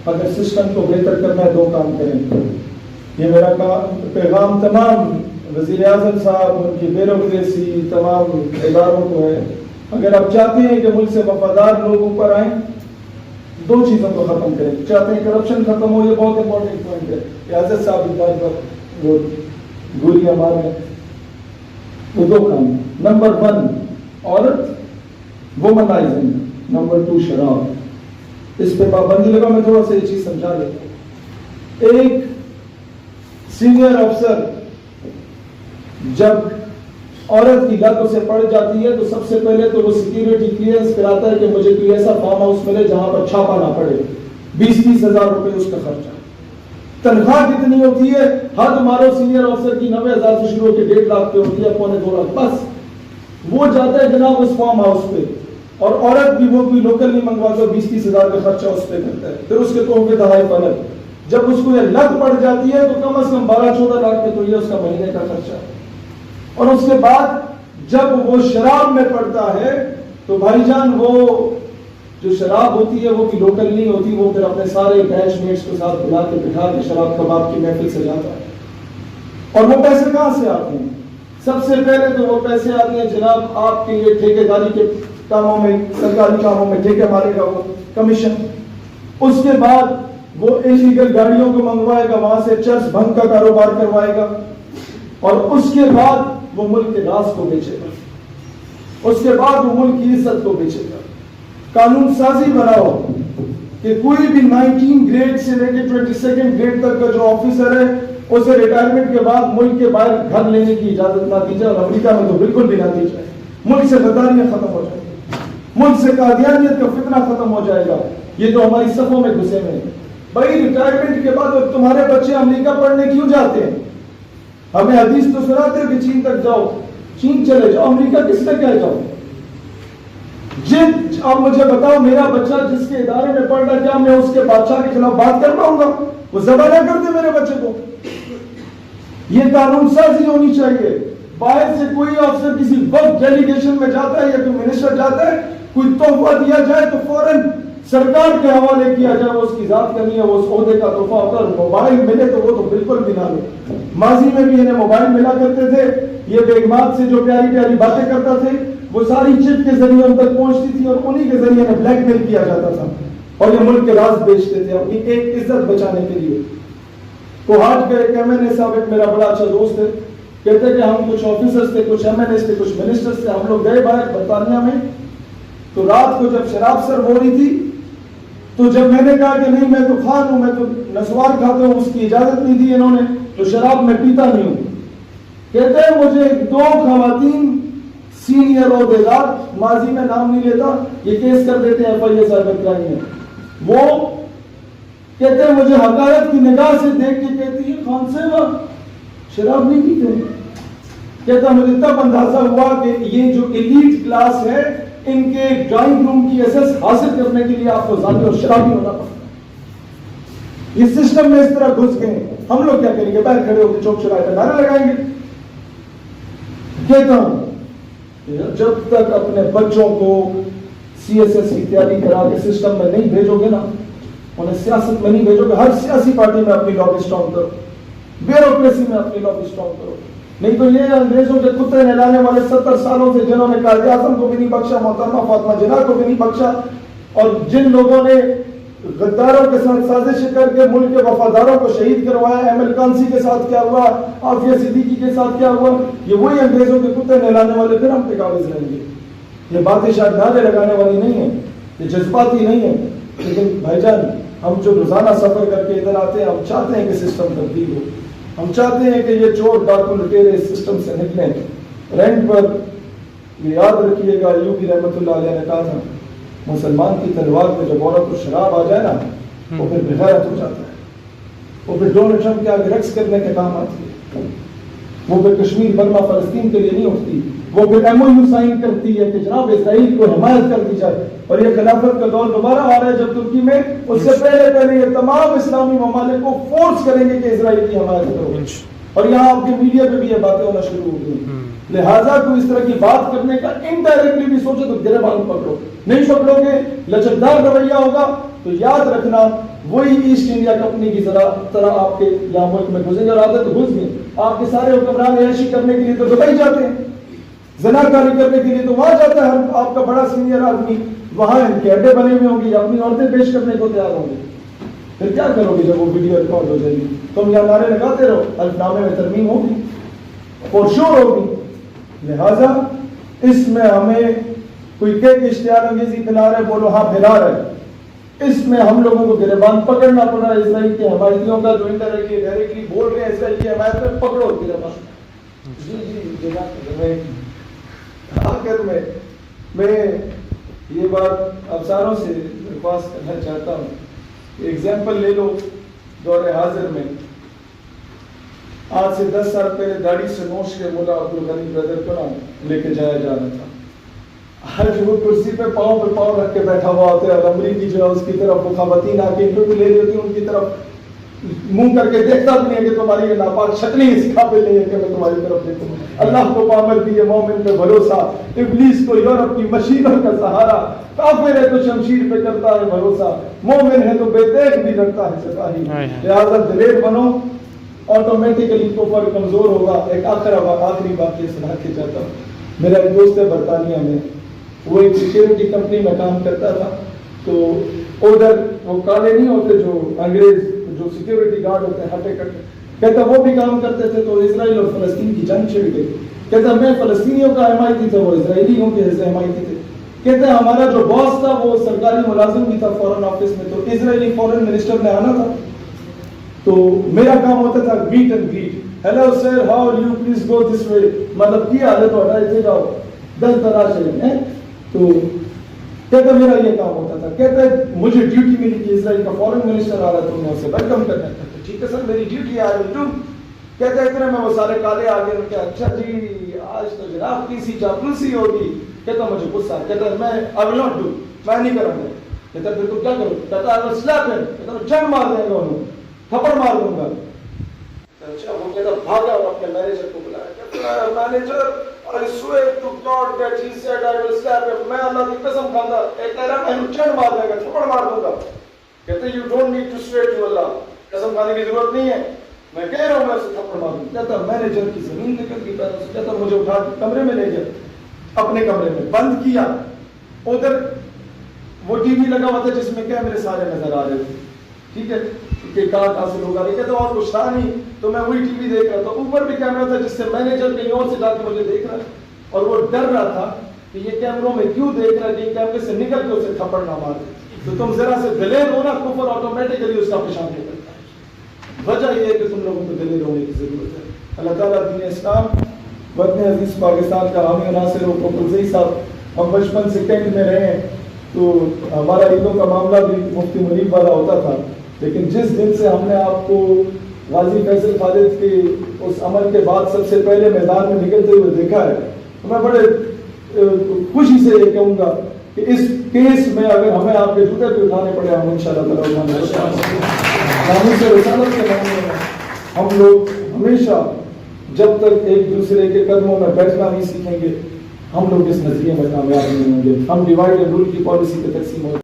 اگر سسٹم کو بہتر کرنا ہے 2 کام کریں. یہ میرا پیغام تمام وزیر اعظم صاحب، ان کی بیوروکریسی، تمام اداروں کو ہے. اگر آپ چاہتے ہیں کہ ملک سے وفادار لوگ اوپر آئیں، 2 چیزوں کو ختم کریں. چاہتے ہیں کرپشن ختم ہو، یہ بہت امپورٹنٹ پوائنٹ ہے. ریاست صاحب اس بات پر وہ گولیاں مار رہے ہیں. وہ 2 کام. نمبر 1 عورت وومنائزنگ، نمبر 2 شراب. اس پہ پابندی لگا. میں تھوڑا سا یہ چیز سمجھا دیتا ہوں. ایک سینئر افسر جب عورت کی لت اسے پڑ جاتی ہے تو سب سے پہلے تو وہ سیکیورٹی کلیئرنس کراتا ہے کہ مجھے کوئی ایسا فارم ہاؤس ملے جہاں پر چھاپا نہ پڑے. 20-30 ہزار روپے اس کا خرچہ. تنخواہ کتنی ہوتی ہے؟ حد مارو سینئر افسر کی 90,000 سے شروع ہو کے 1.5 لاکھ پہ ہوتی ہے، 1.25 لاکھ. بس وہ جاتا ہے جناب اس فارم ہاؤس پہ، اور عورت بھی وہ کوئی لوکل نہیں منگواتا، 20-30 ہزار کا خرچہ اس پہ کرتا ہے. پھر اس کے تحفے دہائی فلک. جب اس کو یہ لت پڑ جاتی ہے تو کم از کم 12-14 لاکھ پہ تو یہ اس کا مہینے کا خرچہ. اور اس کے بعد جب وہ شراب میں پڑتا ہے تو بھائی جان وہ جو شراب ہوتی ہے وہ بھی لوکل نہیں ہوتی. وہ پھر اپنے سارے بیچ میٹس کے ساتھ بلا کے بٹھا کے شراب کباب کی محفل سے جاتا ہے. اور وہ پیسے کہاں سے آتے ہیں؟ سب سے پہلے تو وہ پیسے آتے ہیں جناب آپ کے یہ ٹھیکے داری کے کاموں میں، سرکاری کاموں میں ٹھیکے مارے گا وہ کمیشن. اس کے بعد وہ انلیگل گاڑیوں کو منگوائے گا، وہاں سے چرس بھنگ کا کاروبار کروائے گا. اور اس کے بعد وہ ملک کے راز کو بیچے گا. اس کے بعد وہ ملک کی عزت کو بیچے گا. قانون سازی بناؤ کہ کوئی بھی 19 گریڈ سے لے کے 22 گریڈ تک کا جو آفیسر ہے اسے ریٹائرمنٹ کے بعد ملک کے باہر گھر لینے کی اجازت نہ دی جائے. اور امریکہ میں تو بالکل بھی نہ دی جائے. ملک سے غداریاں ختم ہو جائیں گی، ملک سے قادیانیت کا فتنہ ختم ہو جائے گا. یہ تو ہماری صفوں میں گھسے ہوئے ہیں. بھائی ریٹائرمنٹ کے بعد تمہارے بچے امریکہ پڑھنے کیوں جاتے ہیں؟ ہمیں حدیث تو سناتے ہیں کہ چین تک جاؤ، چین چلے جاؤ، امریکہ کس سے کیا جاؤ؟ اب مجھے بتاؤ میرا بچہ جس کے ادارے میں پڑھ رہا ہے، کیا میں اس کے بادشاہ کے خلاف بات کر پاؤں گا؟ وہ ذبح نہ کر دے میرے بچے کو. یہ قانون سازی ہونی چاہیے. باہر سے کوئی افسر کسی وقت ڈیلیگیشن میں جاتا ہے یا کوئی منسٹر جاتا ہے، کوئی تحفہ دیا جائے تو فوراً سرکار کے حوالے کیا جائے. وہ اس کی ذات کا نہیں ہے، وہ اس عہدے کا تحفہ ہوتا ہے. موبائل ملے تو وہ تو بالکل بھی نہ لے. ماضی میں بھی انہیں موبائل ملا کرتے تھے. یہ بیگمات سے جو پیاری پیاری باتیں کرتا تھے وہ ساری چٹ کے ذریعے ان تک پہنچتی تھی، اور انہی کے ذریعے انہیں بلیک میل کیا جاتا تھا. اور یہ ملک کے راز بیچتے تھے اپنی ایک عزت بچانے کے لیے. کوہاٹ کا ایک ایم این اے صاحب، ایک میرا بڑا اچھا دوست ہے، کہتے کہ ہم کچھ آفیسرز تھے، کچھ ایم این اے تھے، کچھ منسٹرز تھے. ہم لوگ گئے باہر برطانیہ میں، تو رات کو جب شراب سرو ہو رہی تھی تو جب میں نے کہا کہ نہیں میں تو خان ہوں، میں تو نسوار کھاتا ہوں، اس کی اجازت نہیں دی انہوں نے، تو شراب میں پیتا نہیں ہوں. کہتے ہیں مجھے 2 خواتین سینئر عہدیدار، ماضی میں نام نہیں لیتا، یہ کیس کر دیتے ہیں FIA سائبر کرائم میں. وہ کہتے ہیں مجھے حقارت کی نگاہ سے دیکھ کے کہتی ہے خان صاحب شراب نہیں پیتے. کہتا مجھے تب اندازہ ہوا کہ یہ جو ایلیٹ کلاس ہے ان کے ڈرائنگ روم کی ایسس حاصل کرنے کے لیے آپ کو ذاتی اور شرابی ہونا پڑتا ہے. یہ سسٹم میں اس طرح گھس گئے. ہم لوگ کیا کریں گے؟ باہر کھڑے ہو کے چوک چرائے پہ نعرے لگائیں گے. کہتا ہوں جب تک اپنے بچوں کو CSS کی تیاری کرا کے سسٹم میں نہیں بھیجو گے نا، انہیں سیاست میں نہیں بھیجو گے، ہر سیاسی پارٹی میں اپنی لابی اسٹرانگ کرو، بیوروکریسی میں اپنی لابی اسٹرانگ کرو. نہیں تو یہ انگریزوں کے کتے نہلانے والے 70 سالوں سے جنہوں نے قائد اعظم کو بھی نہیں بخشا، محترمہ فاطمہ جناح کو بھی نہیں بخشا، اور جن لوگوں نے غداروں کے ساتھ سازشیں کر کے ملک کے وفاداروں کو شہید کروایا، احمد کانسی کے ساتھ کیا ہوا، عافیہ صدیقی کے ساتھ کیا ہوا، یہ وہی انگریزوں کے کتے نہلانے والے پھر ہم پہ قابض رہیں گے. یہ باتیں شاید نعرے لگانے والی نہیں ہیں، یہ جذباتی نہیں ہیں، لیکن بھائی جان ہم جو روزانہ سفر کر کے ادھر آتے ہیں، ہم چاہتے ہیں کہ سسٹم تبدیل ہو. ہم چاہتے ہیں کہ یہ چور ڈاکو لٹیرے اس سسٹم سے نکلیں. رینٹ پر یہ یاد رکھیے گا، ایوبی رحمۃ اللہ علیہ نے کہا تھا مسلمان کی تلوار پہ جب عورت کو شراب آ جائے نا وہ پھر بغیرت ہو جاتا ہے. وہ پھر ڈونلڈ ٹرمپ کے آگے رقص کرنے کے کام آتی ہے. وہ پھر کشمیر برما فلسطین کے لیے نہیں اٹھتی. وہ پھر MOU سائن کرتی ہے کہ جناب اسرائیل کو حمایت کر دی جائے. اور یہ خلافت کا دور دوبارہ آ رہا ہے جب ترکی میں اس سے پہلے یہ تمام اسلامی ممالک کو فورس کریں گے کہ اسرائیل کی حمایت کرو. اور یہاں آپ کے میڈیا پہ بھی یہ باتیں ہونا شروع ہو گئی. لہٰذا کوئی اس طرح کی بات کرنے کا انڈائریکٹلی بھی سوچے تو گریبان پکڑو. نہیں پکڑو گے, لچکدار رویہ ہوگا تو یاد رکھنا وہی ایسٹ انڈیا کمپنی کی طرح آپ کے یہاں ملک میں گھسیں گے. اور عادت گھس گئی. آپ کے سارے حکمران عیاشی کرنے کے لیے تو دبئی جاتے ہیں, زناکاری کرنے کے لیے تو وہاں جاتا ہے آپ کا بڑا سینئر آدمی, وہاں ان کے اڈے بنے ہوئے ہوں گے, اپنی عورتیں پیش کرنے کو تیار ہوں گے. پھر کیا کرو گے جب وہ ویڈیو ریکارڈ ہو جائے گی؟ تم یہاں نعرے لگاتے رہو, الفنامے میں ترمیم ہوگی, فور شور ہوگی. لہذا اس میں ہمیں کوئی کہ اشتہار انگیزی پھیلا رہے, بولو ہاں پھیلا رہے, اس میں ہم لوگوں کو گریبان پکڑنا پڑ رہا ہے. اسرائیل کے حمایتیوں کا جو انڈائریکٹلی ڈائریکٹلی بول رہے ہیں اسرائیل کی حمایت میں, پکڑو گریبان. جی آخر میں یہ بات افسروں سے درخواست کرنا چاہتا ہوں. ایگزامپل لے لو, دور حاضر میں آج سے 10 سال پہلے داڑھی سے نوش کے مولا عبدالغنی بردر کو لے کے جایا جا رہا تھا. آج وہ کرسی پہ پاؤں رکھ کے بیٹھا ہوا ہوتا ہے, اور امریکی جو ہے اس کی طرف وہ خواتین آ کے انٹرویو لے رہی ہوتی ہیں, ان کی طرف منہ کر کے دیکھتا بھی نہیں ہے کہ تمہاری یہ ناپاک شکل ہی اس قابل نہیں ہے کہ میں تمہاری طرف دیکھوں. اللہ کو پامر بھی ہے, مومن پہ بھروسہ, ابلیس کو یورپ کی مشینوں کا سہارا, کافر ہے تو شمشیر پہ کرتا ہے بھروسہ, مومن ہے تو بے دیکھ بھی کرتا ہے سپاہی. لہٰذا دلیر بنو, آٹومیٹکلی کفر کمزور ہوگا. ایک آخری بات یہ سنا کے چاہتا ہوں. میرا ایک دوست ہے برطانیہ میں, وہ ایک سیکیورٹی کمپنی میں کام کرتا تھا. تو ادھر وہ کالے نہیں ہوتے جو انگریز جو سیکیورٹی گارڈ ہوتے ہیں ہٹے کٹے, کہتا وہ بھی کام کرتے تھے. تو اسرائیل اور فلسطین کی جنگ چھڑ گئی. کہتا میں فلسطینیوں کا حمایتی تھا, وہ اسرائیلیوں کے حمایتی تھے. کہتا ہمارا جو باس تھا وہ سرکاری ملازم بھی تھا فورن آفس میں, تو اسرائیلی فورن منسٹر نے آنا تھا. تو میرا کام ہوتا تھا meet and greet, hello sir how are you, please go this way, مطلب کیا حالت ہو رہا ہے اتنے جاؤ 10 تراش ہے. تو کہتا میرا یہ کام ہوتا تھا. کہتا ہے مجھے ڈیوٹی ملی کہ اسرائیل کا فورن منسٹر آ رہا تھا, میں اسے ویلکم کرنا تھا. ٹھیک ہے سر میری ڈیوٹی آ رہی ٹو. کہتا ہے اتنے میں وہ سارے کالے آگے رکھے, اچھا جی آج تو جناب کی سی چاپلوسی ہوگی. کہتا مجھے غصہ, کہتا ہے میں I will not do, میں نہیں کروں گا. کہتا پھر تو کیا کروں؟ کہتا I will slap him, کہتا میں جنگ مار دیں گا انہوں, تھپڑ مار دوں گا. اچھا وہ کہتا بھاگا اور اپنے مینیجر کو بلایا. کہتا manager I swear to God that he said I will slap him, میں اللہ کی قسم کھاتا کہتا ہے میں جنگ مار دیں گا, تھپڑ مار دوں گا. کہتے you don't need to swear to Allah, قسم کھانے کی ضرورت نہیں ہے, میں کہہ رہا ہوں میں اسے تھپڑ مار دوں. کہتا مینیجر کی زمین نکل گئی پیروں سے. کہتا مجھے اٹھا کے کمرے میں لے گیا, اپنے کمرے میں بند کیا. ادھر وہ ٹی وی لگا ہوا تھا جس میں کیمرے سارے نظر آ رہے تھے. ٹھیک ہے کہ کہاں حاصل ہوگا. یہ کہتا اور کچھ تھا نہیں, تو میں وہی ٹی وی دیکھ رہا تھا. اوپر بھی کیمرہ تھا جس سے مینیجر کہیں اور سے جا کے مجھے دیکھ رہا ہے, اور وہ ڈر رہا تھا کہ یہ کیمروں میں کیوں دیکھ رہا ہے کہ کیمرے سے نکل کے اسے تھپڑ نہ مار دے. تو تم ذرا سے دلیر ہونا, کفر آٹومیٹکلی اس کا پیشاب نکلتا ہے. وجہ یہ ہے کہ تم لوگوں کو دلیر ہونے کی ضرورت ہے. اللہ تعالیٰ دین اسلام وطن عزیز پاکستان کا حامی و ناصر ہو. پروفیسر صاحب ہم بچپن سے کینٹ میں رہے ہیں, تو ہمارا عیدوں کا معاملہ بھی مفتی منیب والا ہوتا تھا. لیکن جس دن سے ہم نے آپ کو غازی فیصل خالد کے اس عمل کے بعد سب سے پہلے میدان میں نکلتے ہوئے دیکھا ہے, تو میں بڑے خوشی سے یہ کہوں گا کہ اس کیس میں اگر ہمیں آپ کے جوتے پہ اٹھانے پڑے, ہم انشاءاللہ تعالیٰ سے رسالت کے معاملے میں ہم لوگ ہمیشہ جب تک ایک دوسرے کے قدموں میں بیٹھنا نہیں سیکھیں گے, ہم لوگ اس نظریے میں کامیاب نہیں ہوں گے. ہم ڈیوائڈ اینڈ رول کی پالیسی پہ تقسیم ہو